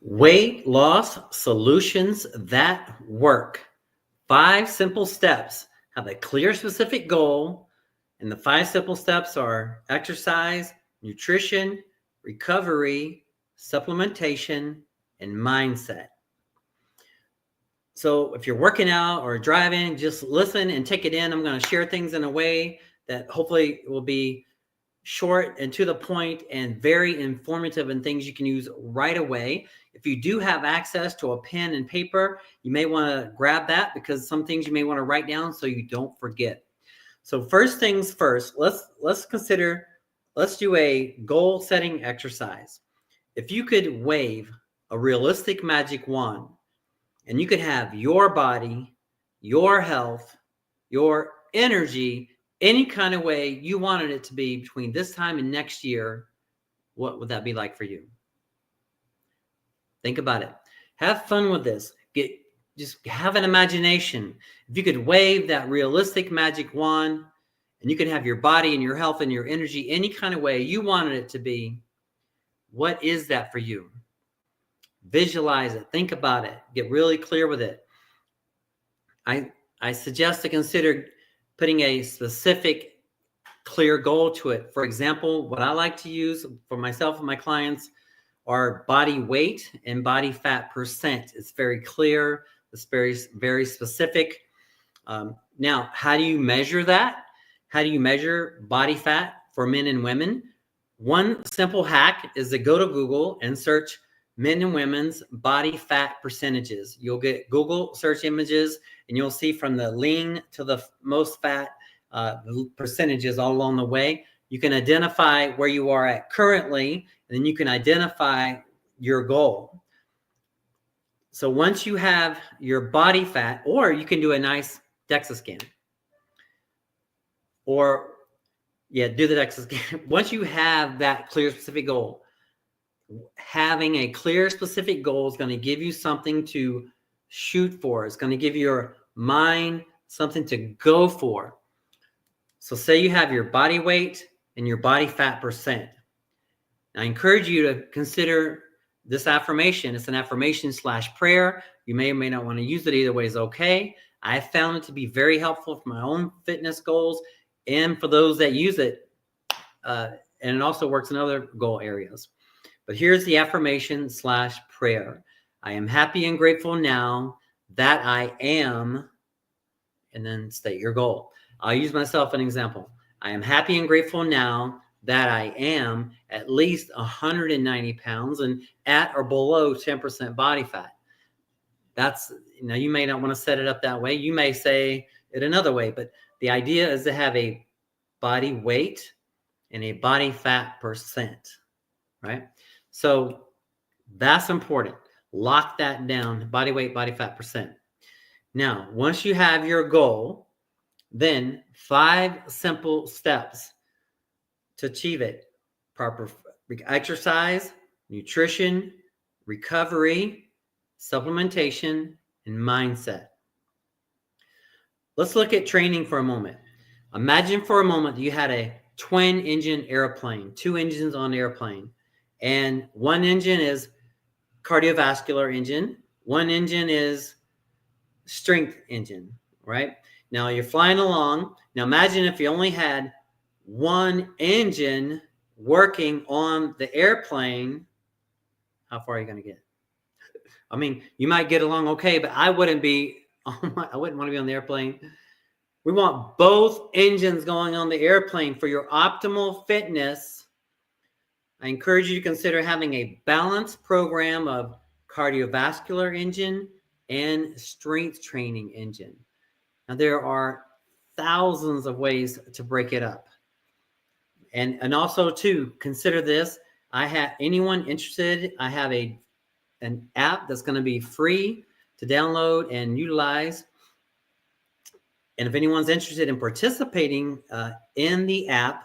Weight loss solutions that work. 5 simple steps. Have a clear, specific goal. And the 5 simple steps are exercise, nutrition, recovery, supplementation, and mindset. So if you're working out or driving, just listen and take it in. I'm going to share things in a way that hopefully will be short and to the point and very informative and things you can use right away. If you do have access to a pen and paper, you may want to grab that because some things you may want to write down so you don't forget. So first things first, let's do a goal setting exercise. If you could wave a realistic magic wand and you could have your body, your health, your energy, any kind of way you wanted it to be between this time and next year, what would that be like for you? Think about it. Have fun with this. Just have an imagination. If you could wave that realistic magic wand and you could have your body and your health and your energy any kind of way you wanted it to be, what is that for you? Visualize it. Think about it. Get really clear with it. I suggest to consider putting a specific, clear goal to it. For example, what I like to use for myself and my clients are body weight and body fat percent. It's very clear. It's very, very specific. Now, how do you measure that? How do you measure body fat for men and women? One simple hack is to go to Google and search men and women's body fat percentages. You'll get Google search images and you'll see from the lean to the most fat percentages all along the way. You can identify where you are at currently, and then you can identify your goal. So once you have your body fat, or you can do a nice DEXA scan. Do the DEXA scan. Once you have that clear, specific goal, having a clear, specific goal is going to give you something to shoot for. It's going to give your mind something to go for. So say you have your body weight and your body fat percent. I encourage you to consider this affirmation. It's an affirmation / prayer. You may or may not want to use it. Either way is okay. I found it to be very helpful for my own fitness goals and for those that use it. And it also works in other goal areas. But here's the affirmation / prayer. I am happy and grateful now that I am, and then state your goal. I'll use myself an example. I am happy and grateful now that I am at least 190 pounds and at or below 10% body fat. That's, you may not want to set it up that way. You may say it another way, but the idea is to have a body weight and a body fat percent, right? So that's important. Lock that down, body weight, body fat percent. Now, once you have your goal, then 5 simple steps to achieve it. Proper exercise, nutrition, recovery, supplementation, and mindset. Let's look at training for a moment. Imagine for a moment that you had a twin engine airplane, 2 engines on the airplane. And one engine is cardiovascular engine. One engine is strength engine, right? Now you're flying along. Now imagine if you only had one engine working on the airplane, how far are you going to get? I mean, you might get along okay, but I wouldn't want to be on the airplane. We want both engines going on the airplane for your optimal fitness. I encourage you to consider having a balanced program of cardiovascular engine and strength training engine. Now, there are thousands of ways to break it up. And also, too, consider this. I have anyone interested, I have an app that's going to be free to download and utilize. And if anyone's interested in participating in the app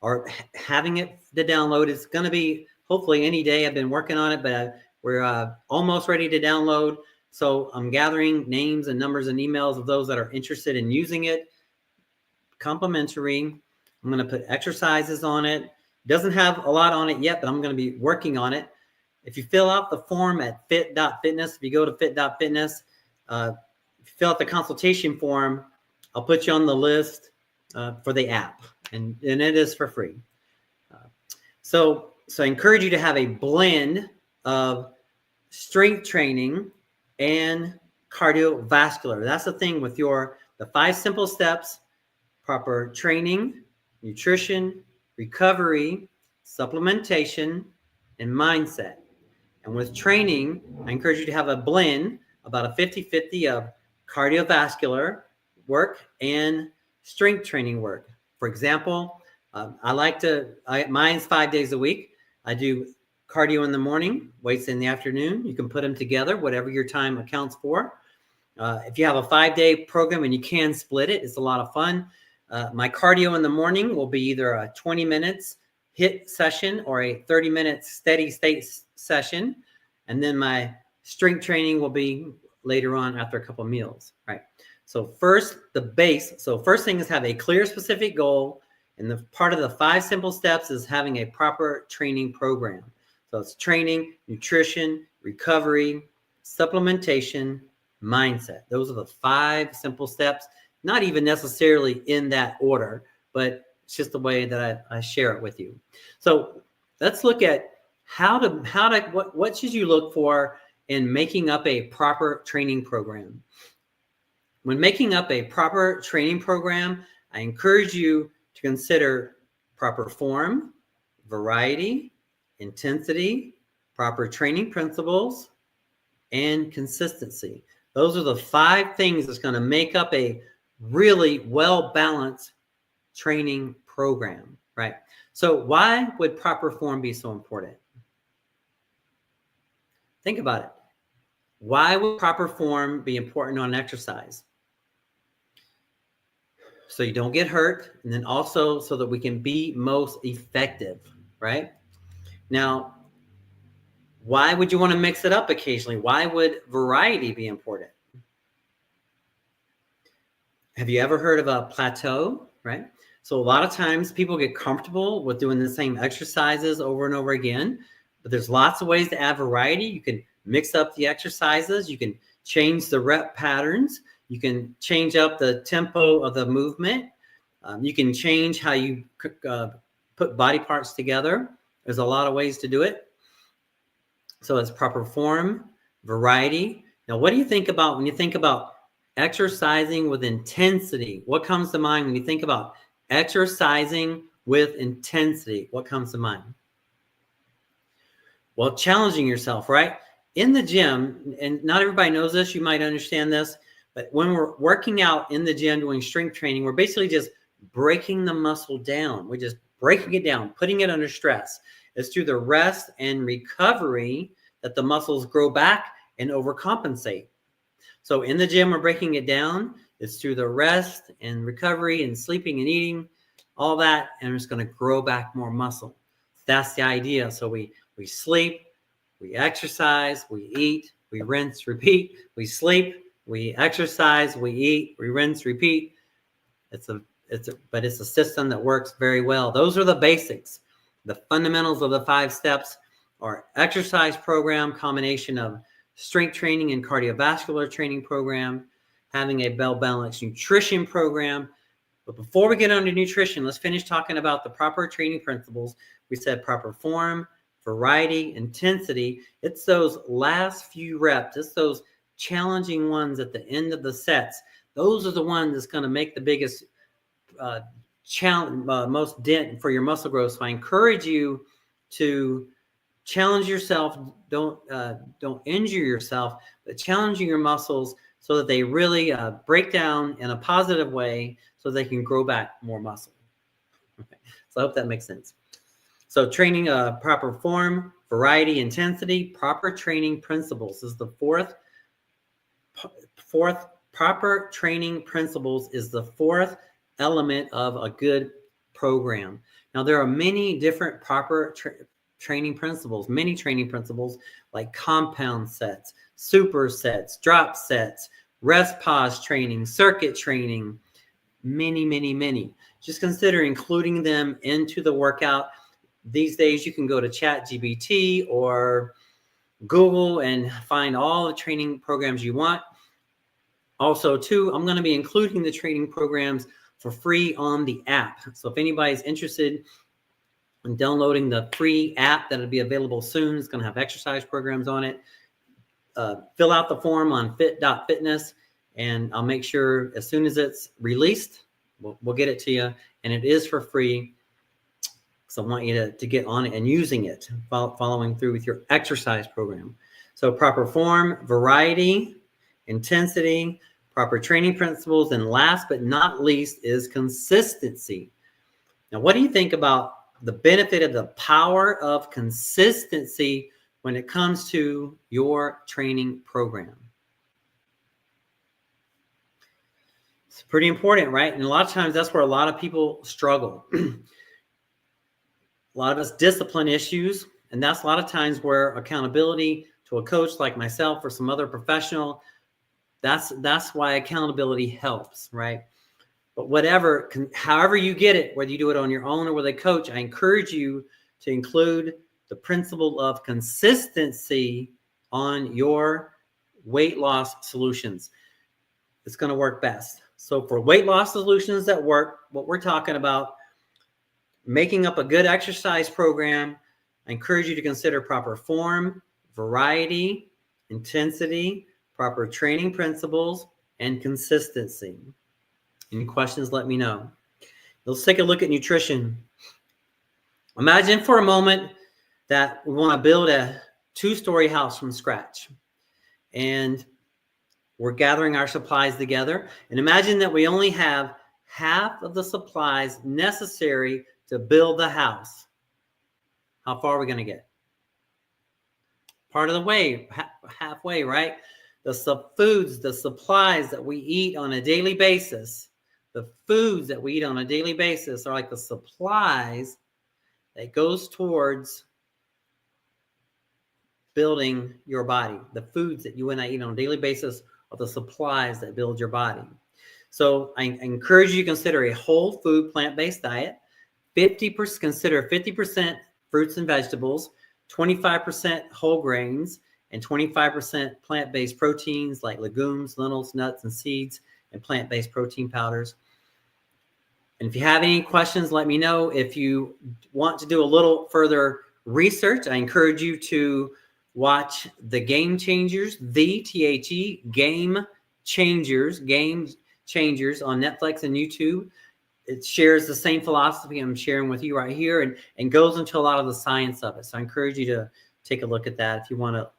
or having it to download, it's going to be hopefully any day. I've been working on it, but we're almost ready to download. So I'm gathering names and numbers and emails of those that are interested in using it. Complimentary. I'm going to put exercises on it. It doesn't have a lot on it yet, but I'm going to be working on it. If you fill out the form at fit.fitness, if you go to fit.fitness, fill out the consultation form, I'll put you on the list for the app, and it is for free. So I encourage you to have a blend of strength training and cardiovascular. That's the thing with the 5 simple steps: proper training, nutrition, recovery, supplementation, and mindset. And with training, I encourage you to have a blend, about a 50-50 of cardiovascular work and strength training work. For example, mine's 5 days a week. I do cardio in the morning, weights in the afternoon. You can put them together, whatever your time accounts for. If you have a 5-day program and you can split it, it's a lot of fun. My cardio in the morning will be either a 20 minutes HIIT session or a 30-minute steady state session. And then my strength training will be later on after a couple of meals, right? So first, the base. So first thing is have a clear, specific goal. And the part of the 5 simple steps is having a proper training program. So it's training, nutrition, recovery, supplementation, mindset. Those are the 5 simple steps, not even necessarily in that order, but it's just the way that I share it with you. So let's look at what should you look for in making up a proper training program. When making up a proper training program, I encourage you to consider proper form, variety, intensity, proper training principles, and consistency. Those are the 5 things that's going to make up a really well-balanced training program, right? So why would proper form be so important? Think about it. Why would proper form be important on exercise? So you don't get hurt, and then also so that we can be most effective, right? Now, why would you want to mix it up occasionally? Why would variety be important? Have you ever heard of a plateau, right? So a lot of times people get comfortable with doing the same exercises over and over again, but there's lots of ways to add variety. You can mix up the exercises. You can change the rep patterns. You can change up the tempo of the movement. You can change how you put body parts together. There's a lot of ways to do it. So it's proper form, variety. Now, what do you think about when you think about exercising with intensity? What comes to mind when you think about exercising with intensity? What comes to mind? Well, challenging yourself, right? In the gym, and not everybody knows this, you might understand this, but when we're working out in the gym doing strength training, we're basically just breaking the muscle down. We're just breaking it down, putting it under stress. It's through the rest and recovery that the muscles grow back and overcompensate. So in the gym, we're breaking it down. It's through the rest and recovery and sleeping and eating, all that, and it's going to grow back more muscle. That's the idea. So we sleep, we exercise, we eat, we rinse, repeat. We sleep, we exercise, we eat, we rinse, repeat. But it's a system that works very well. Those are the basics. The fundamentals of the 5 steps are exercise program, combination of strength training and cardiovascular training program, having a well-balanced nutrition program. But before we get on to nutrition, let's finish talking about the proper training principles. We said proper form, variety, intensity. It's those last few reps. It's those challenging ones at the end of the sets. Those are the ones that's going to make the biggest most dent for your muscle growth. So I encourage you to challenge yourself. Don't injure yourself, but challenging your muscles so that they really break down in a positive way so they can grow back more muscle. Okay. So I hope that makes sense. So training proper form, variety, intensity, proper training principles is the fourth proper training principles is the 4th element of a good program. Now, there are many different proper training principles, many training principles like compound sets, supersets, drop sets, rest pause training, circuit training, many. Just consider including them into the workout. These days, you can go to ChatGPT or Google and find all the training programs you want. Also, too, I'm going to be including the training programs for free on the app. So if anybody's interested in downloading the free app that'll be available soon, it's going to have exercise programs on it. Fill out the form on fit.fitness, and I'll make sure as soon as it's released, we'll get it to you. And it is for free. So I want you to get on it and using it, following through with your exercise program. So proper form, variety, intensity, proper training principles, and last but not least is consistency. Now, what do you think about the benefit of the power of consistency when it comes to your training program? It's pretty important, right? And a lot of times that's where a lot of people struggle. A lot of us discipline issues, and that's a lot of times where accountability to a coach like myself or some other professional, that's why accountability helps, right? But however you get it, whether you do it on your own or with a coach, I encourage you to include the principle of consistency on your weight loss solutions. It's going to work best. So for weight loss solutions that work, what we're talking about, making up a good exercise program, I encourage you to consider proper form, variety, intensity, proper training principles, and consistency. Any questions, let me know. Let's take a look at nutrition. Imagine for a moment that we want to build a 2-story house from scratch. And we're gathering our supplies together. And imagine that we only have half of the supplies necessary to build the house. How far are we going to get? Part of the way, halfway, right? The foods, the supplies that we eat on a daily basis, the foods that we eat on a daily basis are like the supplies that goes towards building your body. The foods that you and I eat on a daily basis are the supplies that build your body. So I encourage you to consider a whole food plant-based diet. Consider 50% fruits and vegetables, 25% whole grains, and 25% plant-based proteins like legumes, lentils, nuts, and seeds, and plant-based protein powders. And if you have any questions, let me know. If you want to do a little further research, I encourage you to watch the Game Changers, Game Changers on Netflix and YouTube. It shares the same philosophy I'm sharing with you right here and goes into a lot of the science of it. So I encourage you to take a look at that if you want to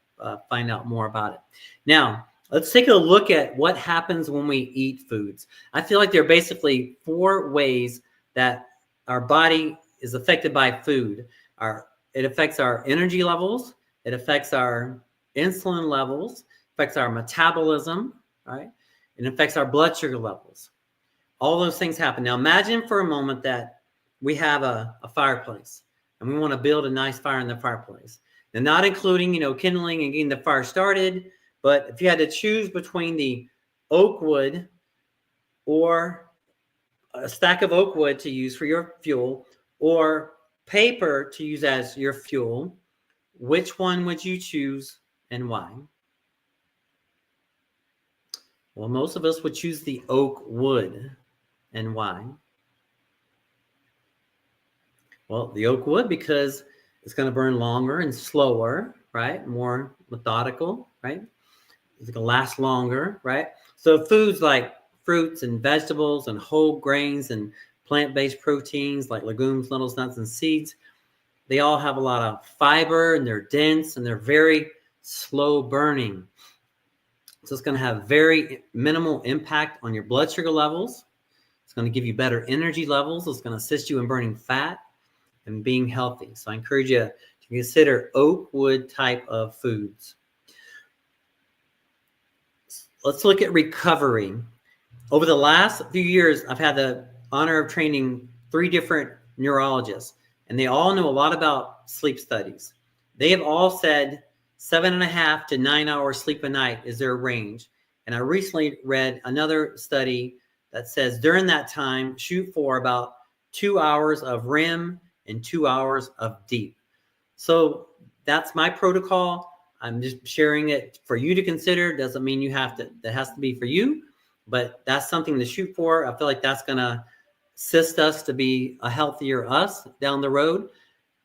find out more about it. Now, let's take a look at what happens when we eat foods. I feel like there are basically 4 ways that our body is affected by food. It affects our energy levels. It affects our insulin levels, affects our metabolism, right? It affects our blood sugar levels. All those things happen. Now, imagine for a moment that we have a fireplace and we want to build a nice fire in the fireplace. And not including, kindling and getting the fire started, but if you had to choose between the oak wood or a stack of oak wood to use for your fuel or paper to use as your fuel, which one would you choose and why? Well, most of us would choose the oak wood. And why? Well, the oak wood because it's going to burn longer and slower, right? More methodical, right? It's going to last longer, right? So foods like fruits and vegetables and whole grains and plant-based proteins like legumes, lentils, nuts, and seeds, they all have a lot of fiber and they're dense and they're very slow burning. So it's going to have very minimal impact on your blood sugar levels. It's going to give you better energy levels. It's going to assist you in burning fat and being healthy. So I encourage you to consider oak wood type of foods. Let's look at recovery. Over the last few years, I've had the honor of training 3 different neurologists, and they all know a lot about sleep studies. They have all said 7.5 to 9 hours sleep a night is their range. And I recently read another study that says during that time, shoot for about 2 hours of REM and 2 hours of deep. So that's my protocol. I'm just sharing it for you to consider. Doesn't mean you have to, that has to be for you, but that's something to shoot for. I feel like that's going to assist us to be a healthier us down the road.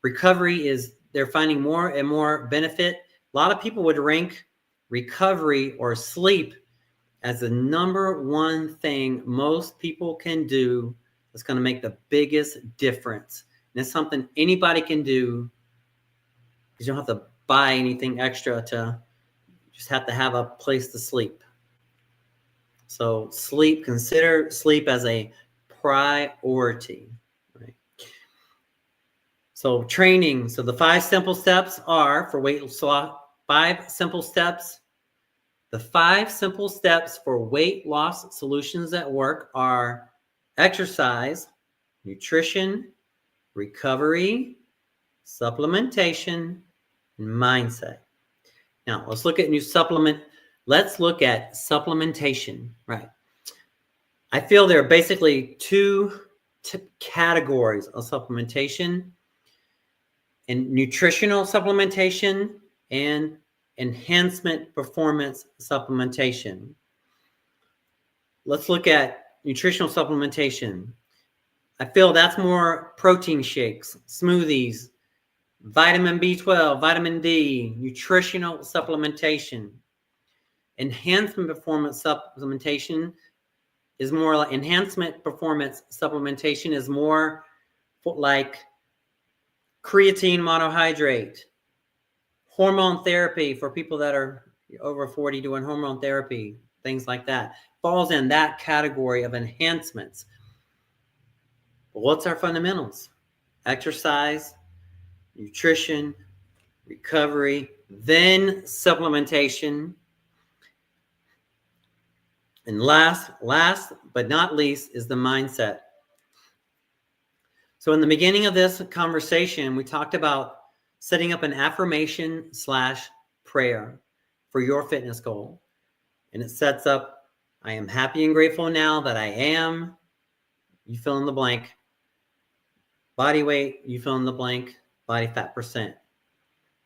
Recovery is, they're finding more and more benefit. A lot of people would rank recovery or sleep as the number one thing most people can do that's going to make the biggest difference. And it's something anybody can do, because you don't have to buy anything extra to, just have to have a place to sleep. So sleep, consider sleep as a priority, right? So training. So the 5 simple steps are for weight loss. 5 simple steps. The 5 simple steps for weight loss solutions that work are exercise, nutrition, recovery, supplementation, and mindset. Now let's look at Let's look at supplementation, right? I feel there are basically 2 categories of supplementation: and nutritional supplementation and enhancement performance supplementation. Let's look at nutritional supplementation. I feel that's more protein shakes, smoothies, vitamin B12, vitamin D, nutritional supplementation. Enhancement performance supplementation is more like creatine monohydrate, hormone therapy for people that are over 40 doing hormone therapy, things like that. Falls in that category of enhancements. But what's our fundamentals? Exercise, nutrition, recovery, then supplementation. And last but not least is the mindset. So in the beginning of this conversation, we talked about setting up an affirmation/prayer for your fitness goal. And it sets up, I am happy and grateful now that I am, you fill in the blank, body weight, you fill in the blank, body fat percent.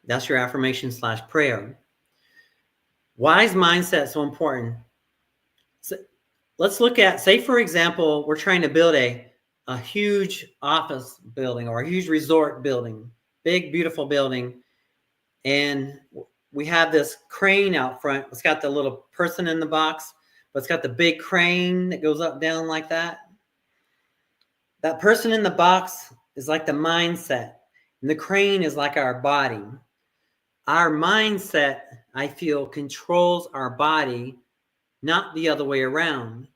That's your affirmation/prayer. Why is mindset so important? So let's look at, say, for example, we're trying to build a huge office building or a huge resort building, big, beautiful building. And we have this crane out front. It's got the little person in the box, but it's got the big crane that goes up, down like that. That person in the box is like the mindset, and the crane is like our body. Our mindset, I feel, controls our body, not the other way around.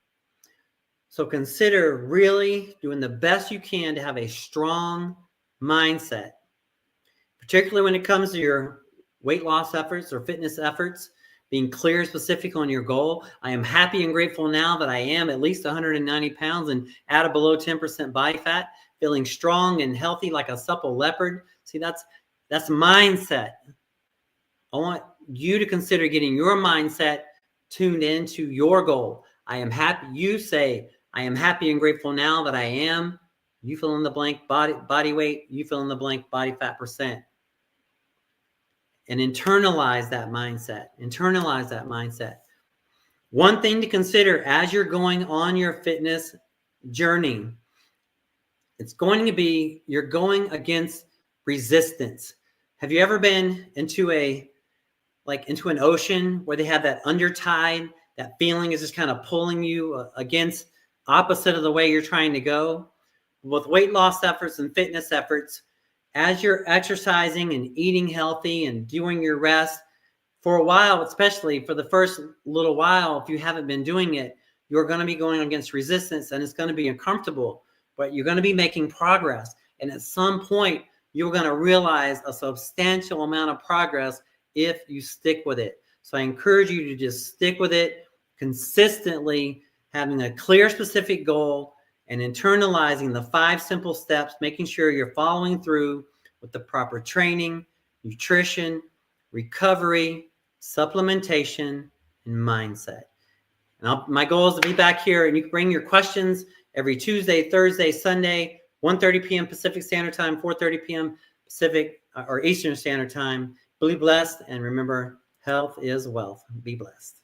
So consider really doing the best you can to have a strong mindset, particularly when it comes to your weight loss efforts or fitness efforts, being clear and specific on your goal. I am happy and grateful now that I am at least 190 pounds and at a below 10% body fat, feeling strong and healthy like a supple leopard. See, that's mindset. I want you to consider getting your mindset tuned into your goal. I am happy. You say, I am happy and grateful now that I am, you fill in the blank, body weight, you fill in the blank, body fat percent. And internalize that mindset. Internalize that mindset. One thing to consider as you're going on your fitness journey, it's going to be, you're going against resistance. Have you ever been into an ocean where they have that undertide, that feeling is just kind of pulling you against opposite of the way you're trying to go? With weight loss efforts and fitness efforts, as you're exercising and eating healthy and doing your rest, for a while, especially for the first little while, if you haven't been doing it, you're going to be going against resistance and it's going to be uncomfortable, but you're going to be making progress. And at some point, you're going to realize a substantial amount of progress if you stick with it. So I encourage you to just stick with it consistently, having a clear, specific goal and internalizing the 5 simple steps, making sure you're following through with the proper training, nutrition, recovery, supplementation, and mindset. And my goal is to be back here, and you can bring your questions every Tuesday, Thursday, Sunday, 1:30 p.m. Pacific Standard Time, 4:30 p.m. Pacific or Eastern Standard Time. Be blessed, and remember, health is wealth. Be blessed.